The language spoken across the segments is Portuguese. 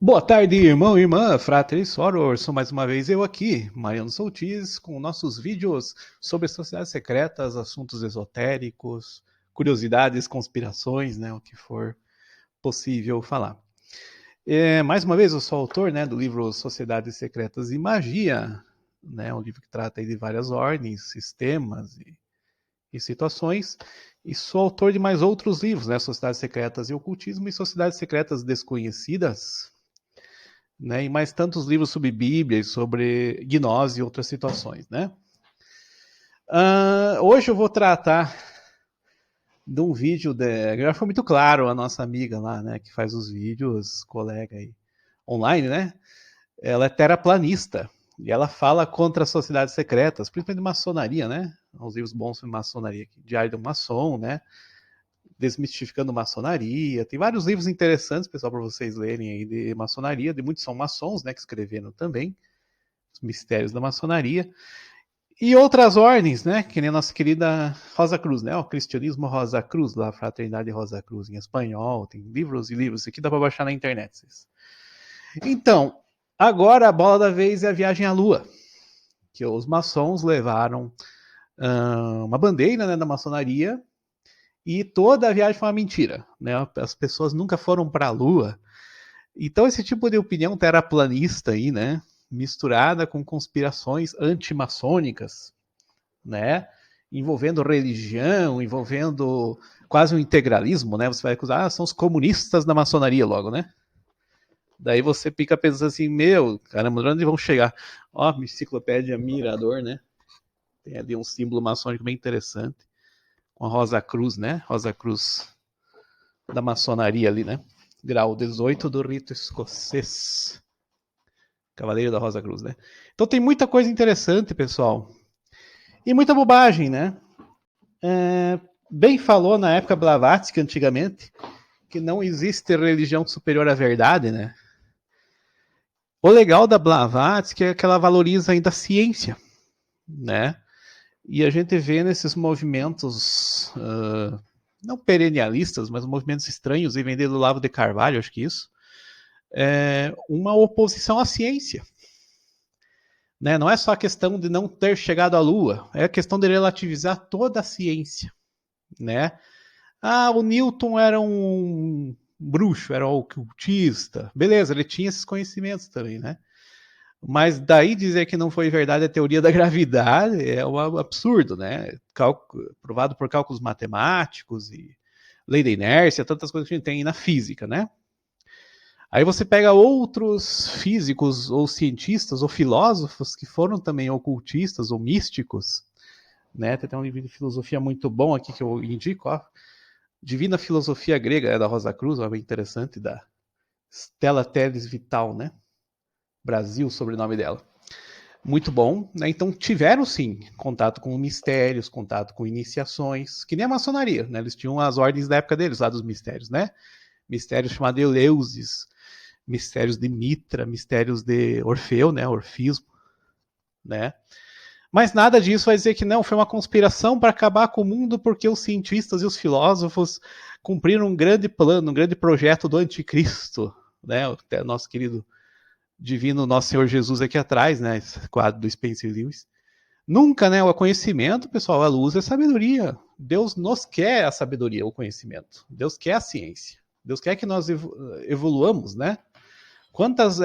Boa tarde, irmão e irmã, fratres soror, sou mais uma vez eu aqui, Mariano Soutis, com nossos vídeos sobre sociedades secretas, assuntos esotéricos, curiosidades, conspirações, né, o que for possível falar. Mais uma vez, eu sou autor, né, do livro Sociedades Secretas e Magia, né, um livro que trata aí de várias ordens, sistemas e situações, e sou autor de mais outros livros, né, Sociedades Secretas e Ocultismo e Sociedades Secretas Desconhecidas, né, e mais tantos livros sobre Bíblia e sobre gnose e outras situações, né? Hoje eu vou tratar de um vídeo já foi muito claro a nossa amiga lá, né, que faz os vídeos, colega aí online, né? Ela é terraplanista e ela fala contra as sociedades secretas, principalmente maçonaria, né? Uns livros bons sobre maçonaria, Diário do Maçom, né? Desmistificando maçonaria. Tem vários livros interessantes, pessoal, para vocês lerem aí de maçonaria. De muitos são maçons, né, que escreveram também. Os mistérios da maçonaria. E outras ordens, né? Que nem a nossa querida Rosa Cruz, né? O Cristianismo Rosa Cruz, lá, a Fraternidade Rosa Cruz, em espanhol. Tem livros e livros. Isso aqui dá para baixar na internet. Então, agora a bola da vez é a viagem à Lua. Que os maçons levaram uma bandeira, né, da maçonaria e toda a viagem foi uma mentira, né? As pessoas nunca foram para a Lua. Então esse tipo de opinião terraplanista aí, né, misturada com conspirações antimaçônicas, né, envolvendo religião, envolvendo quase um integralismo, né? Você vai acusar, são os comunistas da maçonaria logo, né? Daí você fica pensando assim, meu, caramba, onde vão chegar? Ó, enciclopédia Mirador, né? Tem ali um símbolo maçônico bem interessante, com a Rosa Cruz, né? Rosa Cruz da maçonaria ali, né? Grau 18 do rito escocês. Cavaleiro da Rosa Cruz, né? Então tem muita coisa interessante, pessoal. E muita bobagem, né? Bem falou na época Blavatsky, antigamente, que não existe religião superior à verdade, né? O legal da Blavatsky é que ela valoriza ainda a ciência, né? E a gente vê nesses movimentos, não perennialistas, mas movimentos estranhos, e vem do Olavo de Carvalho, acho que isso, uma oposição à ciência. Né? Não é só a questão de não ter chegado à Lua, é a questão de relativizar toda a ciência. Né? Ah, o Newton era um bruxo, era um ocultista. Beleza, ele tinha esses conhecimentos também, né? Mas daí dizer que não foi verdade a teoria da gravidade é um absurdo, né? Provado por cálculos matemáticos e lei da inércia, tantas coisas que a gente tem na física, né? Aí você pega outros físicos ou cientistas ou filósofos que foram também ocultistas ou místicos, né? Tem até um livro de filosofia muito bom aqui que eu indico, ó. Divina Filosofia Grega, é da Rosa Cruz, é bem interessante, da Stella Teles Vital, né? Brasil, sobrenome dela. Muito bom, né? Então tiveram sim contato com mistérios, contato com iniciações, que nem a maçonaria, né? Eles tinham as ordens da época deles, lá dos mistérios, né? Mistérios chamados Eleusis, mistérios de Mitra, mistérios de Orfeu, né? Orfismo, né? Mas nada disso vai dizer que não, foi uma conspiração para acabar com o mundo porque os cientistas e os filósofos cumpriram um grande plano, um grande projeto do anticristo, né? O nosso querido divino Nosso Senhor Jesus aqui atrás, né? Esse quadro do Spencer Lewis. Nunca, né? O conhecimento, pessoal, a luz é sabedoria. Deus nos quer a sabedoria, o conhecimento. Deus quer a ciência. Deus quer que nós evoluamos, né? Quantas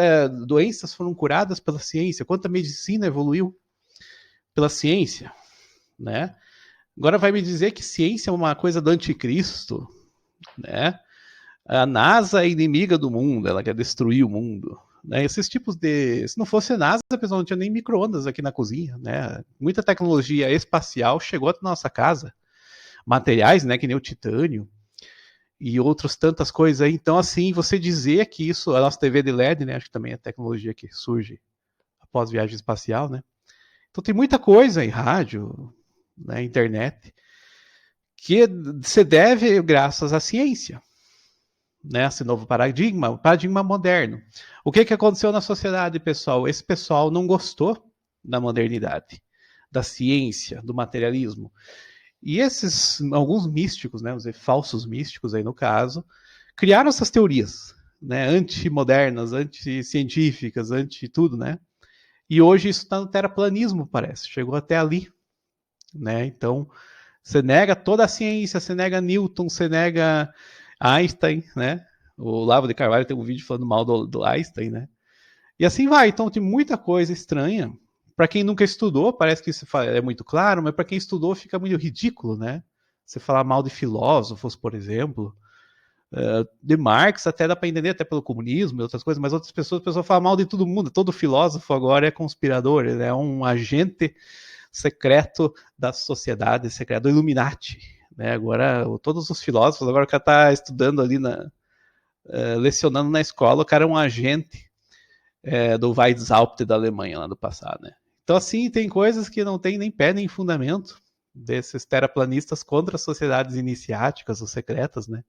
doenças foram curadas pela ciência? Quanta medicina evoluiu pela ciência, né? Agora vai me dizer que ciência é uma coisa do anticristo, né? A NASA é inimiga do mundo, ela quer destruir o mundo. Né? Esses tipos de. Se não fosse a NASA, a pessoa não tinha nem micro-ondas aqui na cozinha. Né? Muita tecnologia espacial chegou até nossa casa. Materiais, né, que nem o titânio e outras tantas coisas aí. Então, assim, você dizer que isso, a nossa TV de LED, né, acho que também é tecnologia que surge após viagem espacial, né? Então tem muita coisa aí, rádio, né, internet, que se deve graças à ciência, né, esse novo paradigma, o paradigma moderno. O que aconteceu na sociedade, pessoal? Esse pessoal não gostou da modernidade, da ciência, do materialismo. E esses, alguns místicos, né, falsos místicos aí no caso, criaram essas teorias, né, anti-modernas, anti-científicas, anti-tudo, né? E hoje isso está no terraplanismo, parece. Chegou até ali, né? Então, você nega toda a ciência, você nega Newton, você nega Einstein, né? O Olavo de Carvalho tem um vídeo falando mal do Einstein, né? E assim vai. Então, tem muita coisa estranha. Para quem nunca estudou, parece que isso é muito claro, mas para quem estudou fica muito ridículo, né? Você falar mal de filósofos, por exemplo, de Marx, até dá para entender, até pelo comunismo e outras coisas, mas outras pessoas falam mal de todo mundo. Todo filósofo agora é conspirador, ele é um agente secreto da sociedade, secreto do Illuminati. Né? Agora, todos os filósofos, agora o cara está estudando ali, lecionando na escola, o cara é um agente do Weishaupt da Alemanha, lá do passado. Né? Então, assim, tem coisas que não tem nem pé nem fundamento desses terraplanistas contra as sociedades iniciáticas ou secretas, né?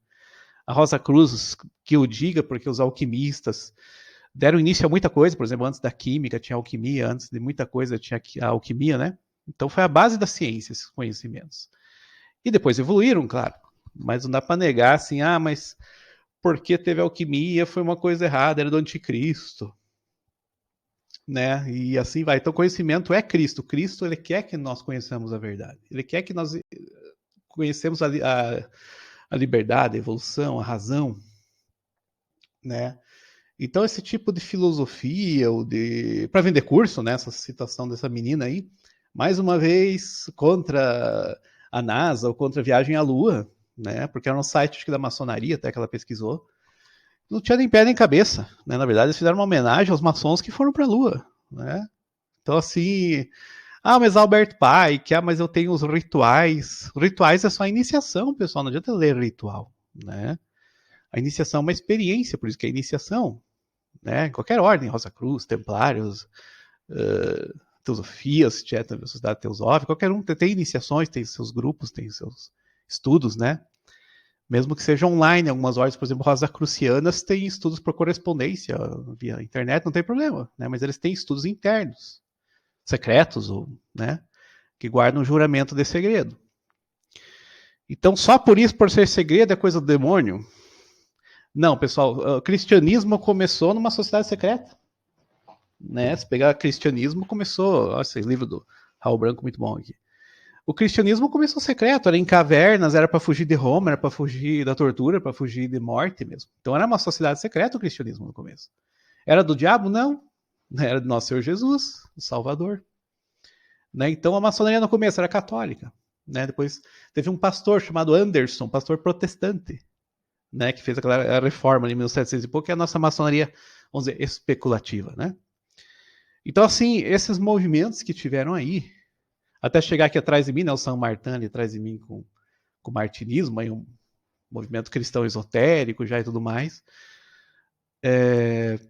A Rosa Cruz, que eu diga, porque os alquimistas deram início a muita coisa, por exemplo, antes da química tinha alquimia, antes de muita coisa tinha a alquimia, né? Então foi a base da ciência, esses conhecimentos. E depois evoluíram, claro, mas não dá para negar assim, mas porque teve alquimia foi uma coisa errada, era do anticristo, né? E assim vai. Então conhecimento é Cristo. Cristo, ele quer que nós conheçamos a verdade. Ele quer que nós conhecemos a liberdade, a evolução, a razão, né? Então esse tipo de filosofia, para vender curso, né? Essa citação dessa menina aí, mais uma vez contra a NASA ou contra a viagem à Lua, né? Porque era um site acho que da maçonaria até que ela pesquisou. Não tinha nem pé nem cabeça, né? Na verdade eles fizeram uma homenagem aos maçons que foram para a Lua, né? Então assim, mas Albert Pike, mas eu tenho os rituais. Rituais é só a iniciação, pessoal, não adianta ler ritual, né? A iniciação é uma experiência, por isso que é iniciação, né? Em qualquer ordem, Rosa Cruz, Templários, Teosofia, Sociedade Teosófica, qualquer um tem iniciações, tem seus grupos, tem seus estudos, né? Mesmo que seja online, algumas ordens, por exemplo, Rosacrucianas têm estudos por correspondência via internet, não tem problema, né? Mas eles têm estudos internos, secretos, ou, né? Que guardam o juramento de segredo. Então, só por isso, por ser segredo, é coisa do demônio? Não, pessoal, o cristianismo começou numa sociedade secreta. Né? Se pegar o cristianismo, começou. Olha esse livro do Raul Branco, muito bom aqui. O cristianismo começou secreto, era em cavernas, era para fugir de Roma, era para fugir da tortura, para fugir de morte mesmo. Então era uma sociedade secreta o cristianismo no começo. Era do diabo? Não. Era do nosso Senhor Jesus, o Salvador. Né? Então a maçonaria no começo era católica. Né? Depois teve um pastor chamado Anderson, pastor protestante, né? Que fez aquela reforma em 1700 e pouco, que é a nossa maçonaria, vamos dizer, especulativa. Né? Então, assim, esses movimentos que tiveram aí, até chegar aqui atrás de mim, né, o São Martin ali atrás de mim com o martinismo, aí um movimento cristão esotérico já e tudo mais,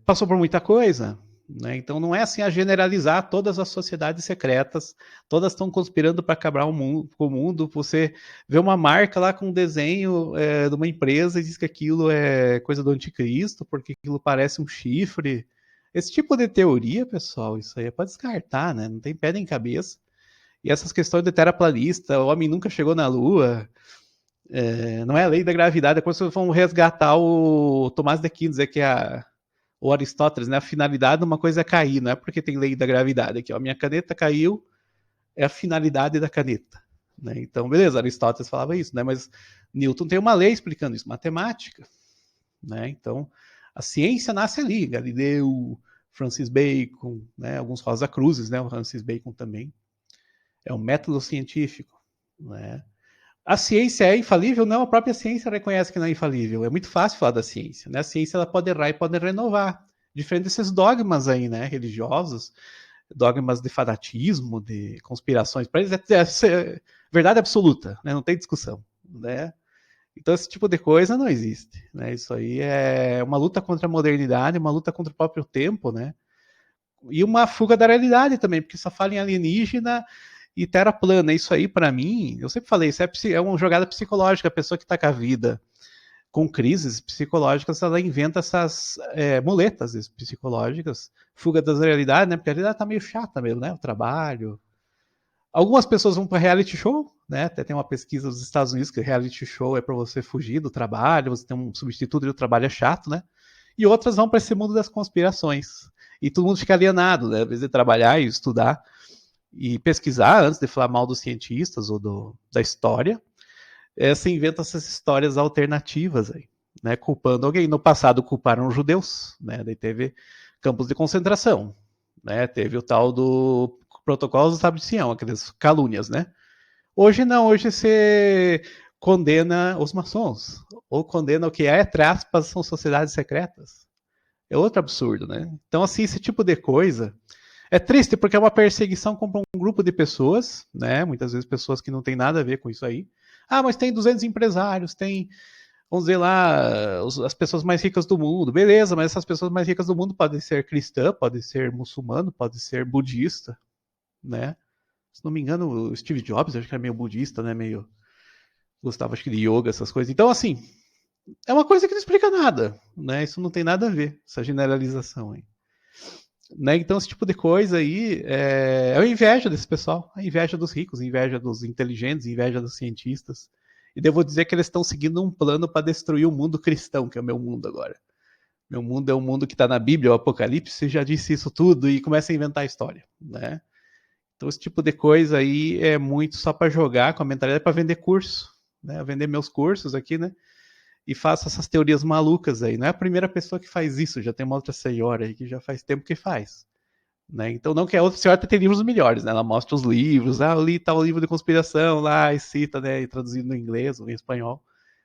passou por muita coisa, né? Então não é assim a generalizar todas as sociedades secretas, todas estão conspirando para acabar com o mundo. Você vê uma marca lá com um desenho de uma empresa e diz que aquilo é coisa do anticristo, porque aquilo parece um chifre. Esse tipo de teoria, pessoal, isso aí é para descartar, né? Não tem pé nem cabeça. E essas questões de terraplanista, o homem nunca chegou na Lua, não é a lei da gravidade. Depois vocês vão resgatar o Tomás de Aquino, dizer que o Aristóteles, né? A finalidade de uma coisa é cair, não é porque tem lei da gravidade aqui. Ó, minha caneta caiu, é a finalidade da caneta. Né? Então, beleza, Aristóteles falava isso, né? Mas Newton tem uma lei explicando isso, matemática. Né? Então, a ciência nasce ali, Galileu, Francis Bacon, né? Alguns Rosa Cruzes, né? O Francis Bacon também. É um método científico. Né? A ciência é infalível? Não, a própria ciência reconhece que não é infalível. É muito fácil falar da ciência. Né? A ciência ela pode errar e pode renovar. Diferente desses dogmas aí, né? Religiosos, dogmas de fanatismo, de conspirações. Para eles é verdade absoluta, né? Não tem discussão. Né? Então esse tipo de coisa não existe. Né? Isso aí é uma luta contra a modernidade, uma luta contra o próprio tempo, né? E uma fuga da realidade também, porque só fala em alienígena e terra plana. Isso aí, para mim, eu sempre falei, isso é uma jogada psicológica. A pessoa que está com a vida com crises psicológicas, ela inventa essas muletas psicológicas, fuga das realidades, né? Porque a realidade está meio chata mesmo, né? O trabalho. Algumas pessoas vão para reality show, né? Até tem uma pesquisa dos Estados Unidos que reality show é para você fugir do trabalho, você tem um substituto e o trabalho é chato, né? e outras vão para esse mundo das conspirações. E todo mundo fica alienado, né? Às vezes de trabalhar e estudar e pesquisar antes de falar mal dos cientistas ou da história, se inventa essas histórias alternativas aí, né? Culpando alguém. No passado culparam os judeus, né? Daí teve campos de concentração, né? Teve o tal do protocolo do Sábio de Sião, aquelas calúnias, né? Hoje não, hoje você condena os maçons, ou condena o que é, entre aspas, são sociedades secretas. É outro absurdo, né? Então, assim, esse tipo de coisa é triste porque é uma perseguição contra um grupo de pessoas, né? Muitas vezes pessoas que não têm nada a ver com isso aí. Ah, mas tem 200 empresários, tem, vamos dizer lá, as pessoas mais ricas do mundo. Beleza, mas essas pessoas mais ricas do mundo podem ser cristã, podem ser muçulmano, podem ser budista, né? Se não me engano, o Steve Jobs, acho que era meio budista, né? Meio gostava, acho que de yoga, essas coisas. Então, assim, é uma coisa que não explica nada, né? Isso não tem nada a ver, essa generalização aí. Né? Então, esse tipo de coisa aí é a inveja desse pessoal, a inveja dos ricos, a inveja dos inteligentes, a inveja dos cientistas. E devo dizer que eles estão seguindo um plano para destruir o mundo cristão, que é o meu mundo agora. Meu mundo é um mundo que está na Bíblia, o Apocalipse já disse isso tudo e começa a inventar a história, né? Então, esse tipo de coisa aí é muito só para jogar com a mentalidade para vender curso, né? Vender meus cursos aqui, né? E faço essas teorias malucas aí. Não é a primeira pessoa que faz isso, já tem uma outra senhora aí que já faz tempo que faz. Né? Então, não que a outra senhora tem livros melhores, né? Ela mostra os livros, eu li tal livro de conspiração lá, e cita, né? E traduzido no inglês ou em espanhol,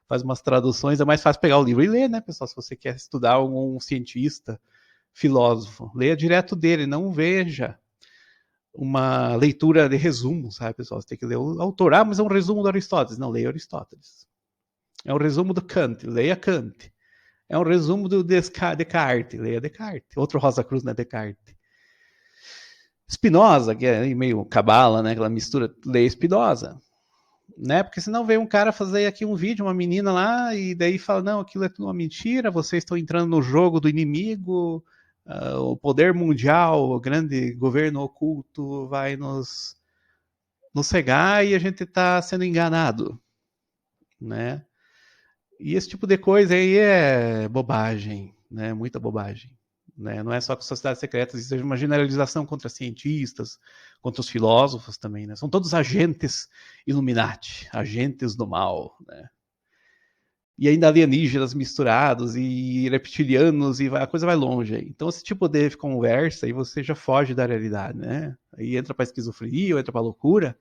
faz umas traduções, é mais fácil pegar o livro e ler, né, pessoal? Se você quer estudar um cientista, filósofo, leia direto dele, não veja uma leitura de resumo, sabe, pessoal? Você tem que ler o autor. Ah, mas é um resumo do Aristóteles. Não, leia Aristóteles. É um resumo do Kant, leia Kant. É um resumo do Descartes, leia Descartes. Outro Rosa Cruz, né, Descartes. Spinoza, que é meio cabala, né, aquela mistura, leia Spinoza. Né? Porque senão vem um cara fazer aqui um vídeo, uma menina lá, e daí fala, não, aquilo é tudo uma mentira, vocês estão entrando no jogo do inimigo, o poder mundial, o grande governo oculto vai nos cegar e a gente está sendo enganado, né? E esse tipo de coisa aí é bobagem, né? Muita bobagem. Né? Não é só com sociedades secretas, isso é uma generalização contra cientistas, contra os filósofos também, né? São todos agentes Illuminati, agentes do mal, né? E ainda alienígenas misturados e reptilianos e a coisa vai longe aí. Então esse tipo de conversa aí você já foge da realidade, né? Aí entra para esquizofrenia, ou entra para loucura,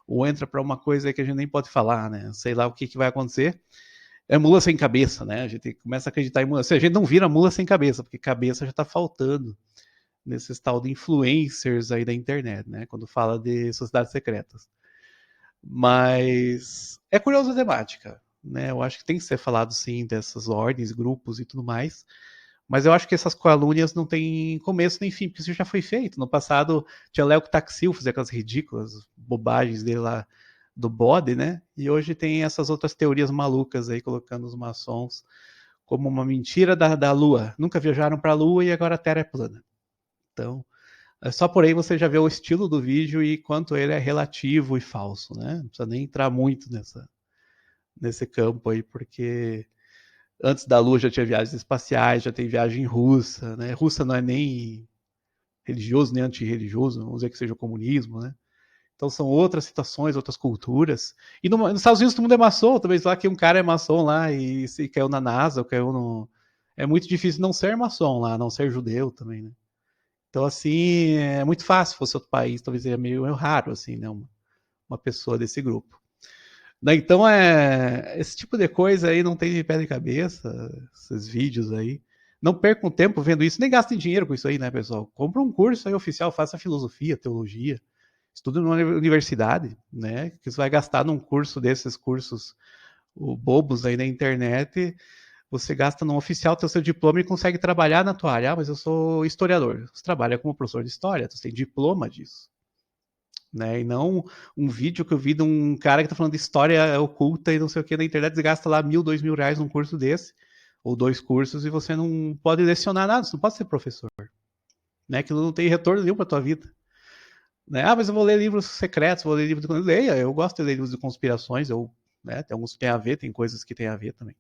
ou entra para uma coisa que a gente nem pode falar, né? Sei lá o que vai acontecer. É mula sem cabeça, né? A gente começa a acreditar em mula. A gente não vira mula sem cabeça, porque cabeça já está faltando nesses tal de influencers aí da internet, né? Quando fala de sociedades secretas. Mas é curiosa a temática, né? Eu acho que tem que ser falado sim dessas ordens, grupos e tudo mais. Mas eu acho que essas calúnias não têm começo nem fim, porque isso já foi feito. No passado tinha Léo Taxil fazer aquelas ridículas bobagens dele lá do bode, né? E hoje tem essas outras teorias malucas aí, colocando os maçons como uma mentira da Lua. Nunca viajaram para a Lua e agora a Terra é plana. Então, só por aí você já vê o estilo do vídeo e quanto ele é relativo e falso, né? Não precisa nem entrar muito nesse campo aí, porque antes da Lua já tinha viagens espaciais, já tem viagem russa, né? Russa não é nem religioso, nem antirreligioso, vamos dizer que seja o comunismo, né? Então são outras situações, outras culturas. E nos Estados Unidos todo mundo é maçom, talvez lá que um cara é maçom lá e se caiu na NASA, ou caiu no... É muito difícil não ser maçom lá, não ser judeu também, né? Então, assim, é muito fácil, se fosse outro país, talvez seria meio raro, assim, né? Uma pessoa desse grupo. Né? Então, esse tipo de coisa aí não tem de pé de cabeça, esses vídeos aí. Não percam tempo vendo isso, nem gastem dinheiro com isso aí, né, pessoal? Compra um curso aí oficial, faça filosofia, teologia, estude numa universidade, né? Que você vai gastar num curso desses cursos bobos aí na internet, você gasta num oficial, tem o seu diploma e consegue trabalhar na tua área. Ah, mas eu sou historiador. Você trabalha como professor de história, você tem diploma disso. Né? E não um vídeo que eu vi de um cara que tá falando de história oculta e não sei o que na internet, você gasta lá 1.000, 2.000 reais num curso desse, ou 2 cursos, e você não pode lecionar nada, você não pode ser professor. Né? Aquilo não tem retorno nenhum pra tua vida. Né? Ah, mas eu vou ler livros secretos, vou ler livros de... Leia, eu gosto de ler livros de conspirações, tem alguns que tem a ver, tem coisas que tem a ver também.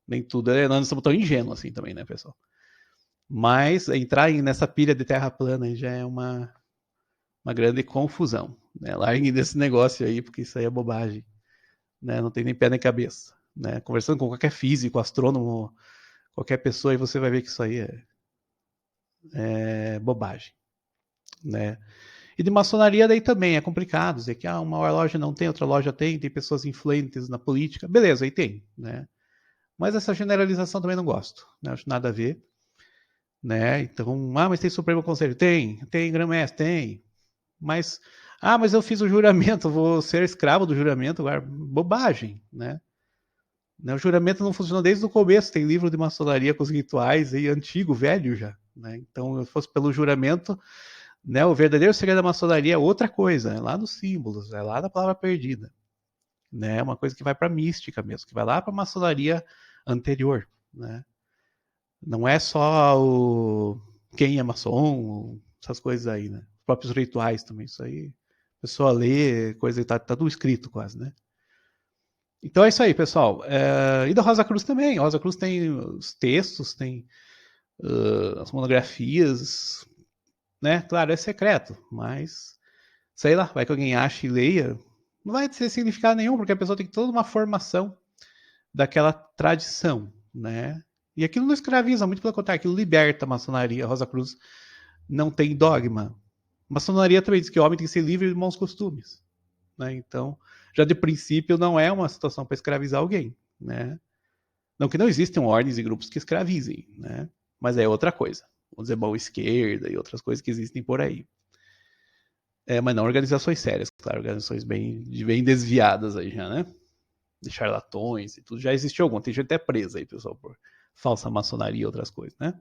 Nem tudo, nós não somos tão ingênuos assim também, né, pessoal? Mas entrar nessa pilha de terra plana aí já é uma grande confusão. Né? Larguem desse negócio aí, porque isso aí é bobagem. Né? Não tem nem pé nem cabeça. Né? Conversando com qualquer físico, astrônomo, qualquer pessoa, aí você vai ver que isso aí é bobagem. Né? E de maçonaria daí também é complicado, dizer que uma loja não tem, outra loja tem pessoas influentes na política, beleza, aí tem, né? Mas essa generalização também não gosto, né? Acho nada a ver, né? Então, mas tem Supremo Conselho? Tem Grã-Mestre? Tem. Mas eu fiz o juramento, vou ser escravo do juramento agora. Bobagem, né? O juramento não funcionou desde o começo, tem livro de maçonaria com os rituais aí, antigo, velho já, né? Então, se fosse pelo juramento, né, o verdadeiro segredo da maçonaria é outra coisa, é lá nos símbolos, é lá na palavra perdida. Né, é uma coisa que vai para a mística mesmo, que vai lá para a maçonaria anterior. Né? Não é só quem é maçom, essas coisas aí, né? Os próprios rituais também, isso aí. A pessoa lê, coisa e tá tudo escrito quase, né? Então é isso aí, pessoal. E da Rosa Cruz também. A Rosa Cruz tem os textos, tem as monografias, né? Claro, é secreto, mas sei lá, vai que alguém ache e leia, não vai ter significado nenhum, porque a pessoa tem toda uma formação daquela tradição, né? E aquilo não escraviza, muito pelo contrário, aquilo liberta a maçonaria. A Rosa Cruz não tem dogma. A maçonaria também diz que o homem tem que ser livre de maus costumes, né? Então, já de princípio, não é uma situação para escravizar alguém, né? Não que não existam ordens e grupos que escravizem, né? Mas é outra coisa. Vamos dizer, mão esquerda e outras coisas que existem por aí. Mas não organizações sérias, claro, organizações bem desviadas aí já, né? De charlatões e tudo. Já existiu algum, tem gente até presa aí, pessoal, por falsa maçonaria e outras coisas, né?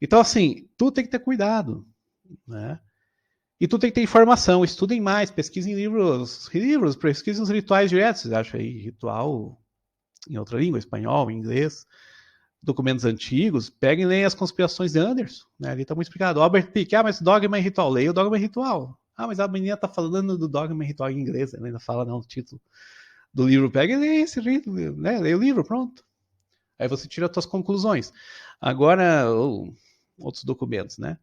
Então, assim, tu tem que ter cuidado, né? E tu tem que ter informação, estudem mais, pesquisem livros, pesquisem os rituais diretos, vocês acham aí, ritual em outra língua, espanhol, inglês, documentos antigos, peguem e leiam as conspirações de Anderson, né? Ali tá muito explicado. Albert Pike, mas dogma é ritual, leia o dogma é ritual. Mas a menina tá falando do dogma é ritual em inglês, ela ainda fala não, o título do livro, pega e lê esse livro, né? Lê o livro, pronto. Aí você tira as suas conclusões. Agora, outros documentos, né?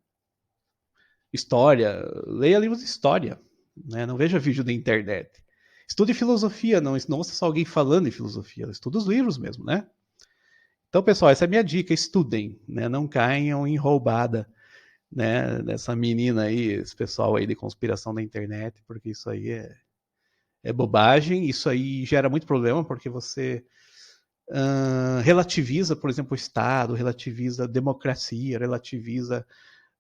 História, leia livros de história, né? Não veja vídeo da internet. Estude filosofia, não ouça só alguém falando em filosofia, estuda os livros mesmo, né? Então, pessoal, essa é a minha dica, estudem, né? Não caiam em roubada, né? Dessa menina aí, esse pessoal aí de conspiração da internet, porque isso aí é bobagem, isso aí gera muito problema, porque você relativiza, por exemplo, o Estado, relativiza a democracia, relativiza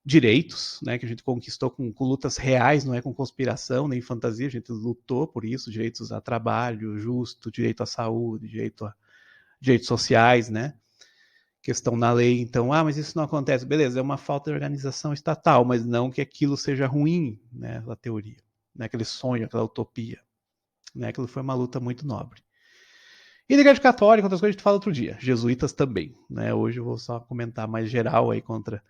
direitos, né, que a gente conquistou com lutas reais, não é com conspiração nem fantasia, a gente lutou por isso, direitos a trabalho justo, direito à saúde, direitos sociais, né, que estão na lei. Então, mas isso não acontece, beleza, é uma falta de organização estatal, mas não que aquilo seja ruim, né, a teoria, né, aquele sonho, aquela utopia, né, aquilo foi uma luta muito nobre. E da Igreja Católica, outras coisas a gente fala outro dia. Jesuítas também, né? Hoje eu vou só comentar mais geral aí contra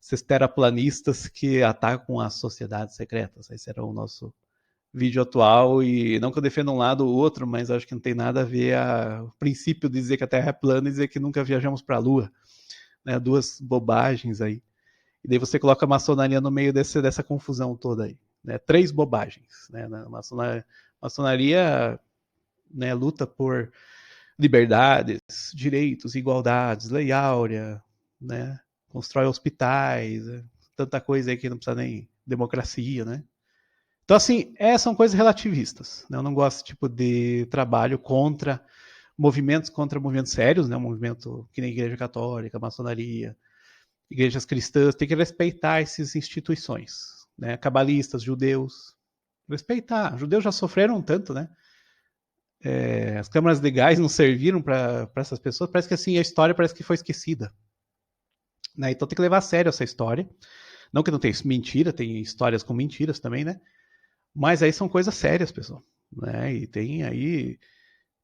esses terraplanistas que atacam as sociedades secretas. Esse era o nosso vídeo atual, e não que eu defenda um lado ou outro, mas acho que não tem nada a ver o princípio de dizer que a Terra é plana e dizer que nunca viajamos para a Lua. Né? Duas bobagens aí. E daí você coloca a maçonaria no meio dessa confusão toda aí. Né? 3 bobagens. Né? A maçonaria, né, luta por liberdades, direitos, igualdades, lei áurea, né? Constrói hospitais, tanta coisa aí que não precisa nem democracia, né? Então, assim, são coisas relativistas. Né? Eu não gosto tipo de trabalho contra movimentos sérios, né? Um movimento que nem a Igreja Católica, a maçonaria, igrejas cristãs, tem que respeitar essas instituições, né? Cabalistas, judeus, respeitar. Os judeus já sofreram tanto, né? As câmaras legais não serviram para essas pessoas, parece que assim a história parece que foi esquecida. Né? Então tem que levar a sério essa história. Não que não tenha mentira, tem histórias com mentiras também, né? Mas aí são coisas sérias, pessoal. Né? E tem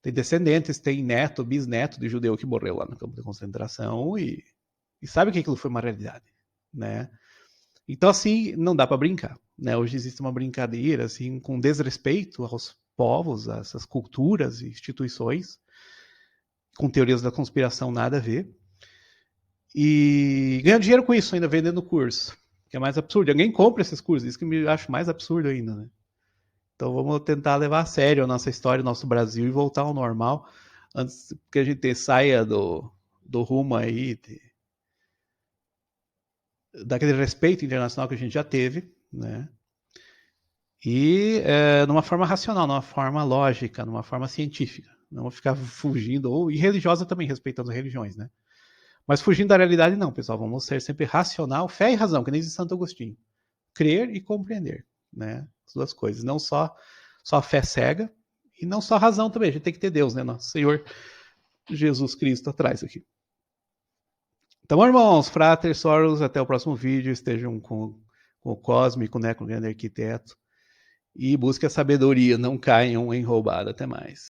descendentes, tem neto, bisneto de judeu que morreu lá no campo de concentração e sabe que aquilo foi uma realidade. Né? Então, assim, não dá para brincar. Né? Hoje existe uma brincadeira assim, com desrespeito aos povos, a essas culturas e instituições, com teorias da conspiração nada a ver. E ganhando dinheiro com isso, ainda vendendo curso. Que é mais absurdo. Alguém compra esses cursos, isso que me acho mais absurdo ainda, né? Então vamos tentar levar a sério a nossa história, o nosso Brasil e voltar ao normal antes que a gente saia do rumo aí daquele respeito internacional que a gente já teve, né? E numa forma racional, numa forma lógica, numa forma científica. Não ficar fugindo, ou e religiosa também, respeitando as religiões, né? Mas fugindo da realidade, não, pessoal. Vamos ser sempre racional, fé e razão, que nem diz Santo Agostinho. Crer e compreender, né? As duas coisas. Não só fé cega e não só razão também. A gente tem que ter Deus, né? Nosso Senhor Jesus Cristo atrás aqui. Então, irmãos, frater, soros, até o próximo vídeo. Estejam com o Cósmico, né? Com o grande arquiteto. E busque a sabedoria, não caiam em roubada. Até mais.